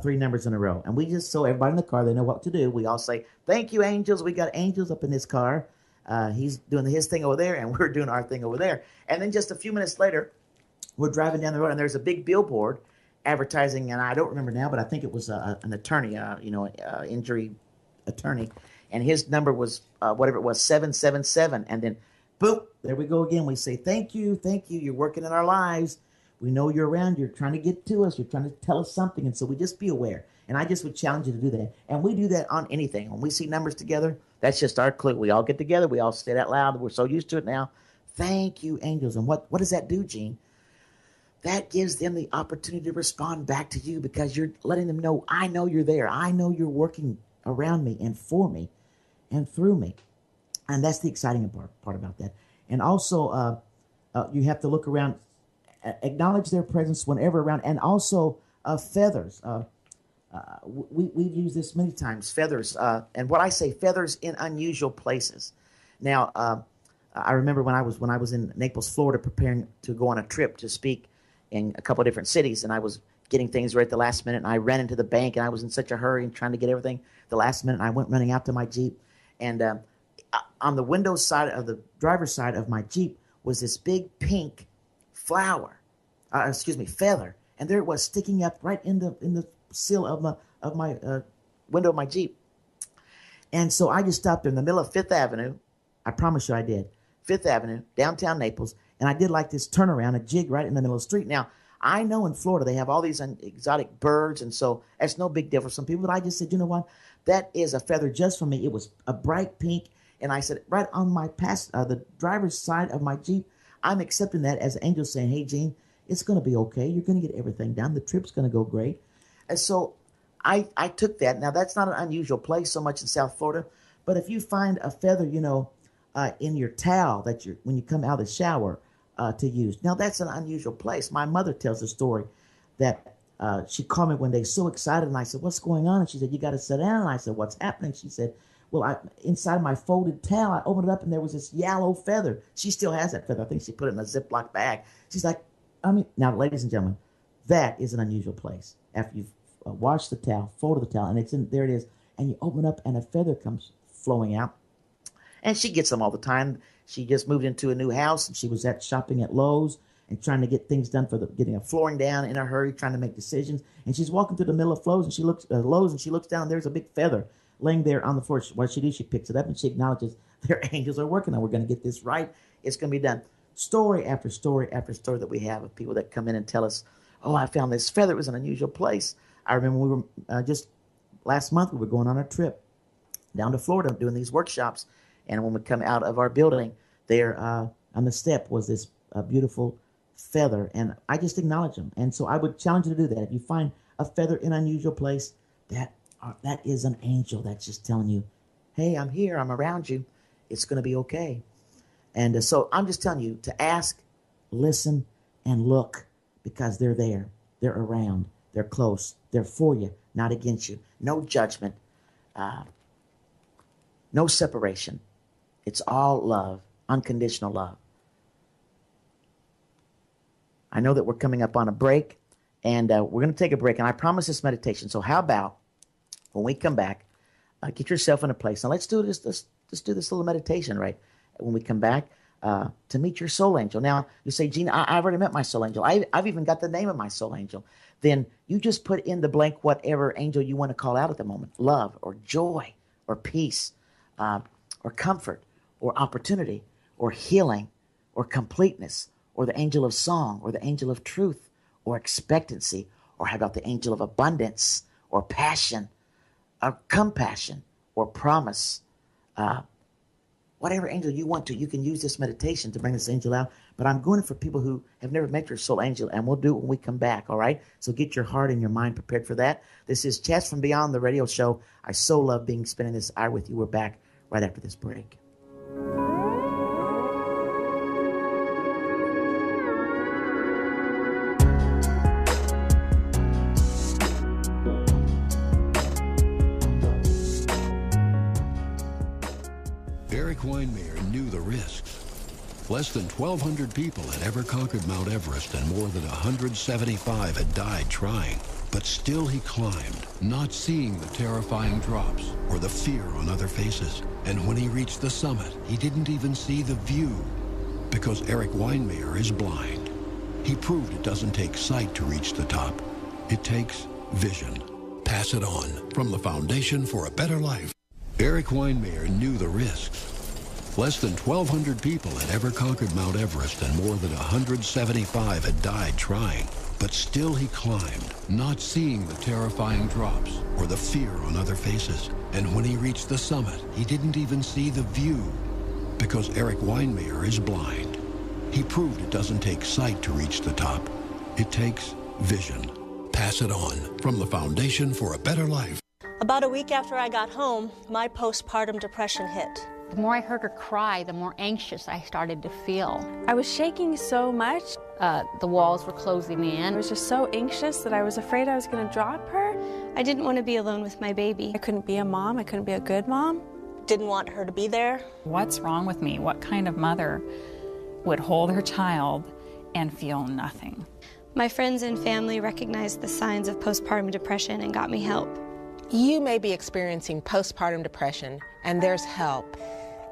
Three numbers in a row. And we just, so everybody in the car, they know what to do. We all say, thank you, angels. We got angels up in this car. He's doing his thing over there, and we're doing our thing over there. And then just a few minutes later, we're driving down the road, and there's a big billboard advertising, and I don't remember now, but I think it was an attorney, injury attorney, and his number was whatever it was, 777, and then boom, there we go again. We say, thank you, you're working in our lives. We know you're around, you're trying to get to us, you're trying to tell us something, and so we just be aware. And I just would challenge you to do that. And we do that on anything. When we see numbers together, that's just our clue. We all get together, we all say it out loud, we're so used to it now. Thank you, angels. And what does that do, Gene? That gives them the opportunity to respond back to you, because you're letting them know, I know you're there. I know you're working around me and for me and through me. And that's the exciting part about that. And also, you have to look around, acknowledge their presence whenever around, and also feathers. We've used this many times, feathers. And what I say, feathers in unusual places. Now, I remember when I was in Naples, Florida, preparing to go on a trip to speak in a couple of different cities, and I was getting things right at the last minute, and I ran into the bank, and I was in such a hurry and trying to get everything the last minute, and I went running out to my Jeep, and on the window side of the driver's side of my Jeep was this big pink feather, and there it was sticking up right in the sill of my window of my Jeep. And so I just stopped there in the middle of Fifth Avenue. I promise you I did. Fifth Avenue, downtown Naples, and I did like this turnaround, a jig right in the middle of the street. Now, I know in Florida they have all these exotic birds, and so that's no big deal for some people, but I just said, you know what? That is a feather just for me. It was a bright pink, and I said, right on my the driver's side of my Jeep, I'm accepting that as an angel saying, hey, Gene, it's going to be okay. You're going to get everything done. The trip's going to go great. And so I took that. Now, that's not an unusual place so much in South Florida, but if you find a feather, in your towel when you come out of the shower to use. Now, that's an unusual place. My mother tells a story that she called me one day so excited, and I said, what's going on? And she said, you got to sit down. And I said, what's happening? She said, well, inside my folded towel, I opened it up, and there was this yellow feather. She still has that feather. I think she put it in a Ziploc bag. She's like, now, ladies and gentlemen, that is an unusual place. After you've wash the towel, fold the towel, and there it is. And you open up, and a feather comes flowing out. And she gets them all the time. She just moved into a new house, and she was shopping at Lowe's and trying to get things done getting a flooring down in a hurry, trying to make decisions. And she's walking through the middle of Lowe's, and she looks down, and there's a big feather laying there on the floor. What she does, she picks it up, and she acknowledges their angels are working on. We're going to get this right. It's going to be done. Story after story after story that we have of people that come in and tell us, oh, I found this feather. It was an unusual place. I remember we were just last month, we were going on a trip down to Florida doing these workshops. And when we come out of our building, there on the step was this beautiful feather. And I just acknowledge them. And so I would challenge you to do that. If you find a feather in an unusual place, that is an angel that's just telling you, hey, I'm here. I'm around you. It's going to be okay. And so I'm just telling you to ask, listen, and look, because they're there. They're around. They're close. They're for you, not against you. No judgment. No separation. It's all love, unconditional love. I know that we're coming up on a break, and we're going to take a break, and I promise this meditation. So how about when we come back, get yourself in a place. Now let's do this. Let's do this little meditation, right? When we come back, to meet your soul angel. Now, you say, Gene, I've already met my soul angel. I've even got the name of my soul angel. Then you just put in the blank whatever angel you want to call out at the moment. Love or joy or peace or comfort or opportunity or healing or completeness or the angel of song or the angel of truth or expectancy, or how about the angel of abundance or passion or compassion or promise. Whatever angel you want to, you can use this meditation to bring this angel out. But I'm going for people who have never met your soul angel, and we'll do it when we come back, all right? So get your heart and your mind prepared for that. This is Chats from Beyond, the radio show. I so love spending this hour with you. We're back right after this break. Weinmayer knew the risks. Less than 1,200 people had ever conquered Mount Everest, and more than 175 had died trying. But still he climbed, not seeing the terrifying drops or the fear on other faces. And when he reached the summit, he didn't even see the view, because Eric Weinmayer is blind. He proved it doesn't take sight to reach the top. It takes vision. Pass it on from the Foundation for a Better Life. Eric Weinmayer knew the risks. Less than 1,200 people had ever conquered Mount Everest, and more than 175 had died trying. But still he climbed, not seeing the terrifying drops or the fear on other faces. And when he reached the summit, he didn't even see the view, because Eric Weinmayer is blind. He proved it doesn't take sight to reach the top. It takes vision. Pass it on from the Foundation for a Better Life. About a week after I got home, my postpartum depression hit. The more I heard her cry, the more anxious I started to feel. I was shaking so much. The walls were closing in. I was just so anxious that I was afraid I was going to drop her. I didn't want to be alone with my baby. I couldn't be a mom. I couldn't be a good mom. Didn't want her to be there. What's wrong with me? What kind of mother would hold her child and feel nothing? My friends and family recognized the signs of postpartum depression and got me help. You may be experiencing postpartum depression, and there's help.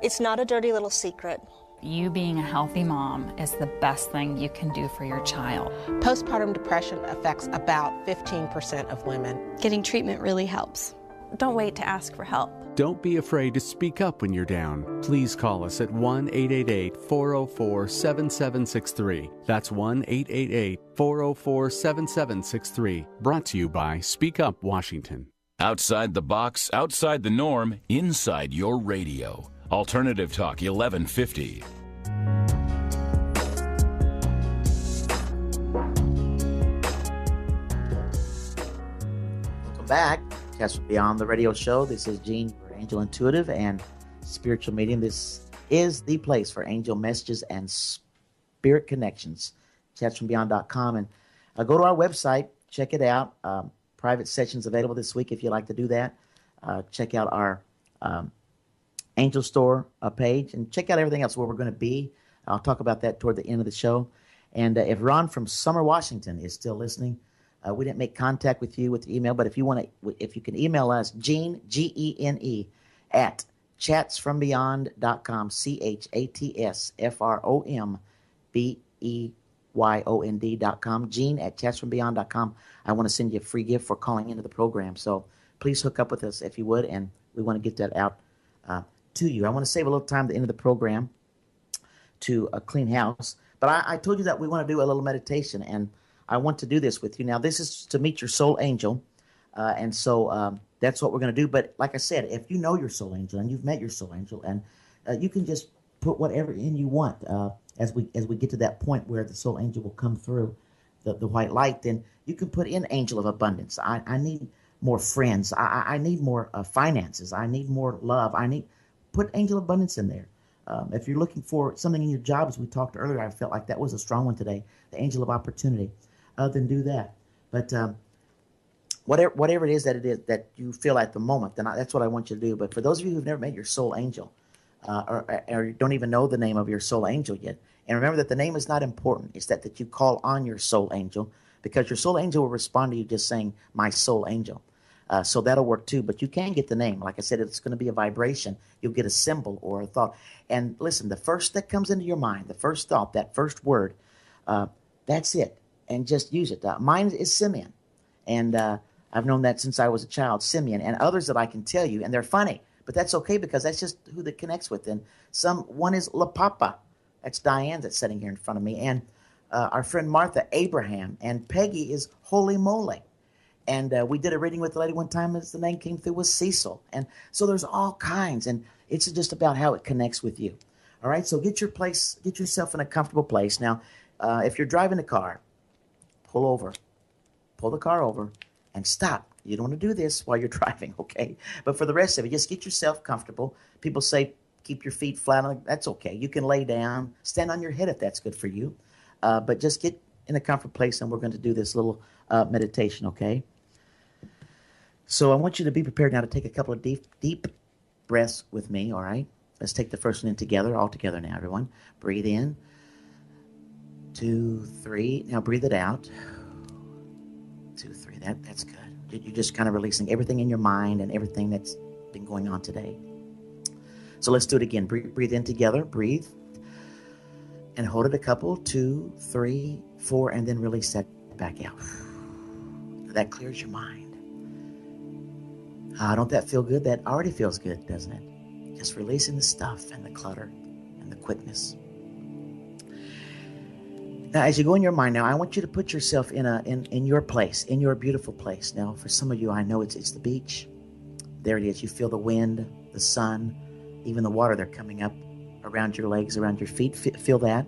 It's not a dirty little secret. You being a healthy mom is the best thing you can do for your child. Postpartum depression affects about 15% of women. Getting treatment really helps. Don't wait to ask for help. Don't be afraid to speak up when you're down. Please call us at 1-888-404-7763. That's 1-888-404-7763. Brought to you by Speak Up Washington. Outside the box, outside the norm, inside your radio. Alternative Talk 1150. Welcome back. Chats from Beyond, the radio show. This is Gene for Angel Intuitive and Spiritual Medium. This is the place for angel messages and spirit connections. Chatsfrombeyond.com. And go to our website. Check it out. Private sessions available this week if you'd like to do that. Check out our Angel Store page, and check out everything else where we're going to be. I'll talk about that toward the end of the show. And if Ron from Summer, Washington is still listening, We didn't make contact with you with the email, but if you can email us, Gene, Gene, at Chatsfrombeyond.com, ChatsFrombeyond.com, Gene at Chatsfrombeyond.com. I want to send you a free gift for calling into the program. So please hook up with us if you would, and we want to get that out to you. I want to save a little time at the end of the program to clean house. But I told you that we want to do a little meditation, and I want to do this with you. Now, this is to meet your soul angel, and so that's what we're going to do. But like I said, if you know your soul angel and you've met your soul angel, and you can just put whatever in you want as we get to that point where the soul angel will come through the white light, then you can put in angel of abundance. I need more friends. I need more finances. I need more love. Put angel of abundance in there. If you're looking for something in your job, as we talked earlier, I felt like that was a strong one today, the angel of opportunity. Then do that. But whatever it is that you feel at the moment, then that's what I want you to do. But for those of you who've never met your soul angel, or don't even know the name of your soul angel yet, and remember that the name is not important. It's that you call on your soul angel, because your soul angel will respond to you just saying, my soul angel. So that'll work too. But you can get the name. Like I said, it's going to be a vibration. You'll get a symbol or a thought. And listen, the first that comes into your mind, the first thought, that first word, that's it. And just use it. Mine is Simeon. And I've known that since I was a child, Simeon. And others that I can tell you, and they're funny. But that's okay, because that's just who that connects with. And one is La Papa. That's Diane that's sitting here in front of me. And our friend Martha, Abraham. And Peggy is Holy Moly. And we did a reading with the lady one time, as the name came through, was Cecil. And so there's all kinds, and it's just about how it connects with you. All right, so get yourself in a comfortable place. Now, if you're driving the car, pull the car over, and stop. You don't want to do this while you're driving, okay? But for the rest of it, just get yourself comfortable. People say keep your feet flat. That's okay. You can lay down, stand on your head if that's good for you. But just get in a comfortable place, and we're going to do this little meditation, okay? So I want you to be prepared now to take a couple of deep breaths with me, all right? Let's take the first one in together, all together now, everyone. Breathe in. 2, 3. Now breathe it out. 2, 3. That's good. You're just kind of releasing everything in your mind and everything that's been going on today. So let's do it again. Breathe in together. Breathe. And hold it a couple. 2, 3, 4, and then release that back out. That clears your mind. Don't that feel good? That already feels good, doesn't it? Just releasing the stuff and the clutter and the quickness. Now, as you go in your mind now, I want you to put yourself in your place, in your beautiful place. Now, for some of you, I know it's the beach. There it is. You feel the wind, the sun, even the water. They're coming up around your legs, around your feet. Feel that.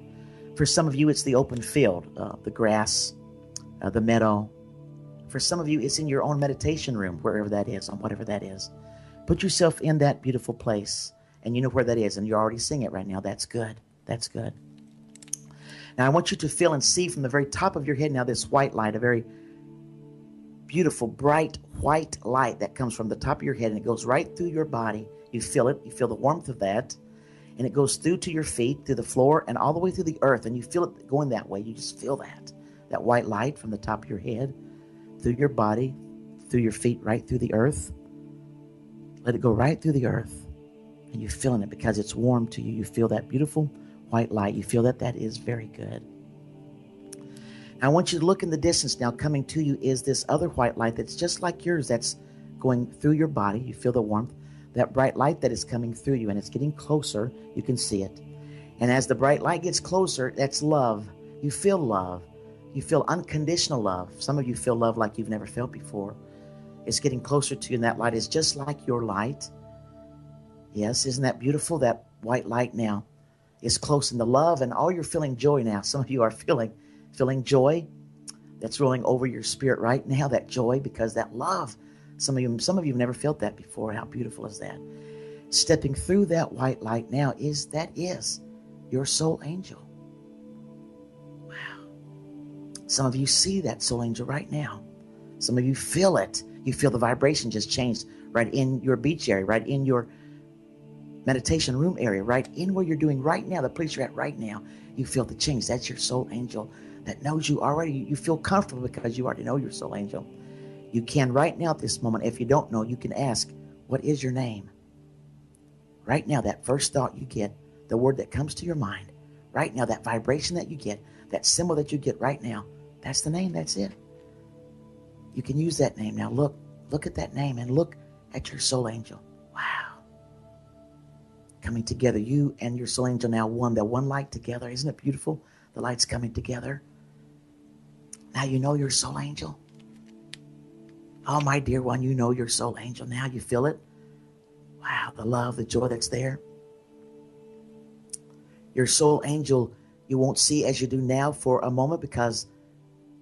For some of you, it's the open field, the grass, the meadow. For some of you, it's in your own meditation room, wherever that is, on whatever that is. Put yourself in that beautiful place, and you know where that is, and you're already seeing it right now. That's good. That's good. Now, I want you to feel and see from the very top of your head now this white light, a very beautiful, bright, white light that comes from the top of your head, and it goes right through your body. You feel it. You feel the warmth of that, and it goes through to your feet, through the floor, and all the way through the earth, and you feel it going that way. You just feel that white light from the top of your head, through your body, through your feet, right through the earth. Let it go right through the earth. And you're feeling it because it's warm to you. You feel that beautiful white light. You feel that is very good. Now, I want you to look in the distance now. Coming to you is this other white light that's just like yours, that's going through your body. You feel the warmth, that bright light that is coming through you, and it's getting closer. You can see it. And as the bright light gets closer, that's love. You feel love. You feel unconditional love. Some of you feel love like you've never felt before. It's getting closer to you, and that light is just like your light. Yes, isn't that beautiful? That white light now is close in the love, and all you're feeling joy now. Some of you are feeling joy that's rolling over your spirit right now, that joy, because that love. Some of you have never felt that before. How beautiful is that? Stepping through that white light now is your soul angel. Some of you see that soul angel right now. Some of you feel it. You feel the vibration just changed right in your beach area, right in your meditation room area, right in where you're doing right now, the place you're at right now. You feel the change. That's your soul angel that knows you already. You feel comfortable because you already know your soul angel. You can right now at this moment, if you don't know, you can ask, what is your name? Right now, that first thought you get, the word that comes to your mind, right now, that vibration that you get, that symbol that you get right now, that's the name, that's it. You can use that name now. Look at that name and look at your soul angel. Wow. Coming together, you and your soul angel now one. They're one light together. Isn't it beautiful? The lights coming together. Now you know your soul angel. Oh, my dear one, you know your soul angel. Now you feel it. Wow, the love, the joy that's there. Your soul angel, you won't see as you do now for a moment because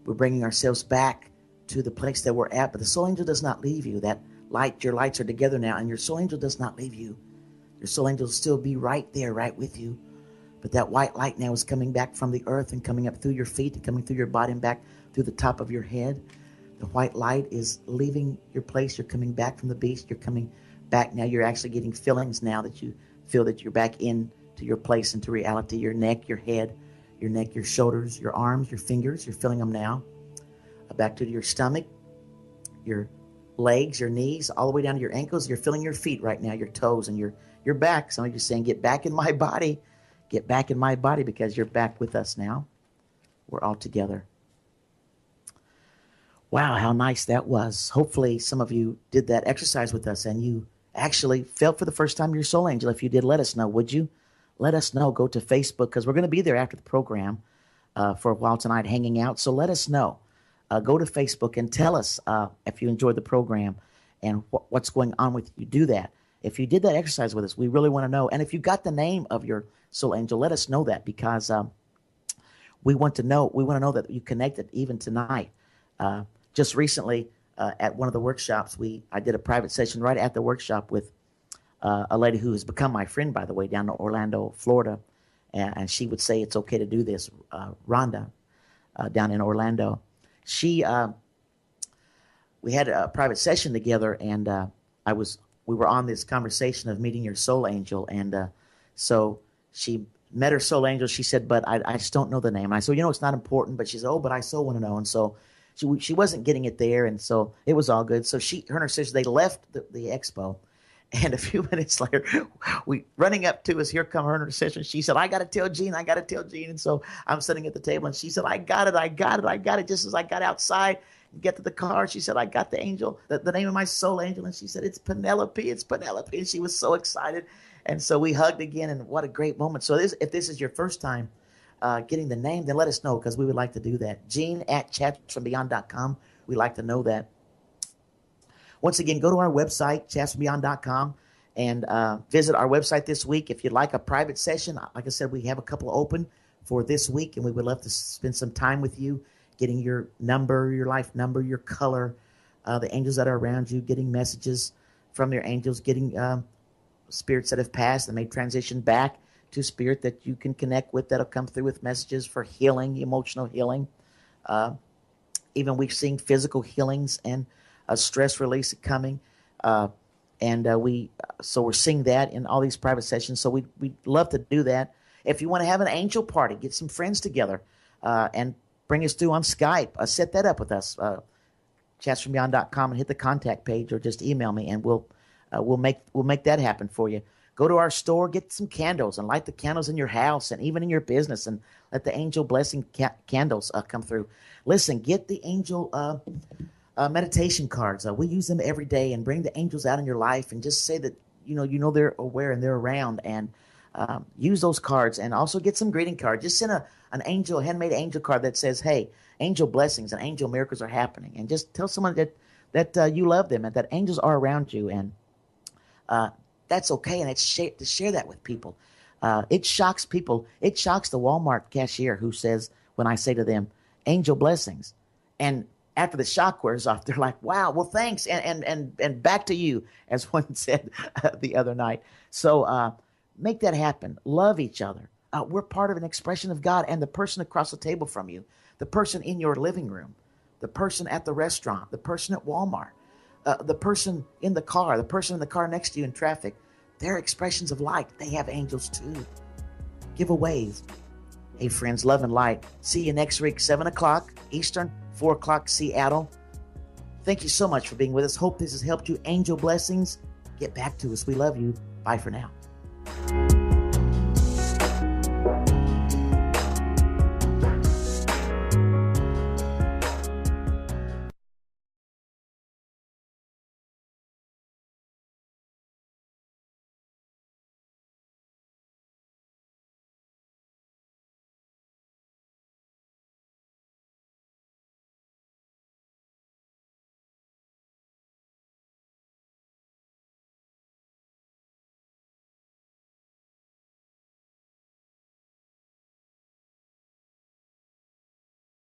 we're bringing ourselves back to the place that we're at. But the soul angel does not leave you. That light, your lights are together now, and your soul angel does not leave you. Your soul angel will still be right there, right with you. But that white light now is coming back from the earth and coming up through your feet and coming through your body and back through the top of your head. The white light is leaving your place. You're coming back from the beast. You're coming back now. You're actually getting feelings now that you feel that you're back into your place, into reality. Your neck, your head, your neck, your shoulders, your arms, your fingers. You're feeling them now. Back to your stomach, your legs, your knees, all the way down to your ankles. You're feeling your feet right now, your toes and your back. Some of you are saying, get back in my body. Get back in my body because you're back with us now. We're all together. Wow, how nice that was. Hopefully some of you did that exercise with us and you actually felt for the first time your soul angel. If you did, let us know, would you? Let us know. Go to Facebook because we're going to be there after the program for a while tonight hanging out. So let us know. Go to Facebook and tell us if you enjoyed the program and what's going on with you. Do that. If you did that exercise with us, we really want to know. And if you got the name of your soul angel, let us know that because we want to know. We want to know that you connected even tonight. Just recently at one of the workshops, I did a private session right at the workshop with a lady who has become my friend, by the way, down in Orlando, Florida. And she would say it's okay to do this, Rhonda, down in Orlando. We had a private session together, and we were on this conversation of meeting your soul angel, and so she met her soul angel. She said, but I just don't know the name. And I said, it's not important, but she said, oh, but I so want to know. And so she wasn't getting it there, and so it was all good. So her and her sister, they left the expo, and a few minutes later, we running up to us, here come her and her sister. She said, I got to tell Gene. And so I'm sitting at the table, and she said, I got it. Just as I got outside and get to the car, she said, I got the angel, the name of my soul angel. And she said, it's Penelope. And she was so excited. And so we hugged again, and what a great moment. So if this is your first time getting the name, then let us know because we would like to do that. Gene at Chatsfrombeyond.com. We'd like to know that. Once again, go to our website, Chatsfrombeyond.com, and visit our website this week. If you'd like a private session, like I said, we have a couple open for this week, and we would love to spend some time with you, getting your number, your life number, your color, the angels that are around you, getting messages from your angels, getting spirits that have passed and may transition back to spirit that you can connect with that'll come through with messages for healing, emotional healing. Even we've seen physical healings and stress release coming, and we're seeing that in all these private sessions. So we'd love to do that. If you want to have an angel party, get some friends together and bring us through on Skype. Set that up with us, Chatsfrombeyond.com, and hit the contact page, or just email me, and we'll make that happen for you. Go to our store, get some candles, and light the candles in your house and even in your business, and let the angel blessing candles come through. Listen, get the angel meditation cards. We use them every day, and bring the angels out in your life, and just say that you know they're aware and they're around, and use those cards. And also get some greeting cards. Just send an handmade angel card that says, "Hey, angel blessings and angel miracles are happening," and just tell someone that you love them and that angels are around you, and that's okay. And to share that with people. It shocks people. It shocks the Walmart cashier who says, when I say to them, "Angel blessings," and after the shock wears off, they're like, wow, well, thanks. And back to you, as one said the other night. So make that happen. Love each other. We're part of an expression of God. And the person across the table from you, the person in your living room, the person at the restaurant, the person at Walmart, the person in the car, the person in the car next to you in traffic, they're expressions of light. They have angels too. Giveaways. Hey, friends, love and light. See you next week, 7 o'clock Eastern, 4 o'clock Seattle. Thank you so much for being with us. Hope this has helped you. Angel blessings. Get back to us. We love you. Bye for now.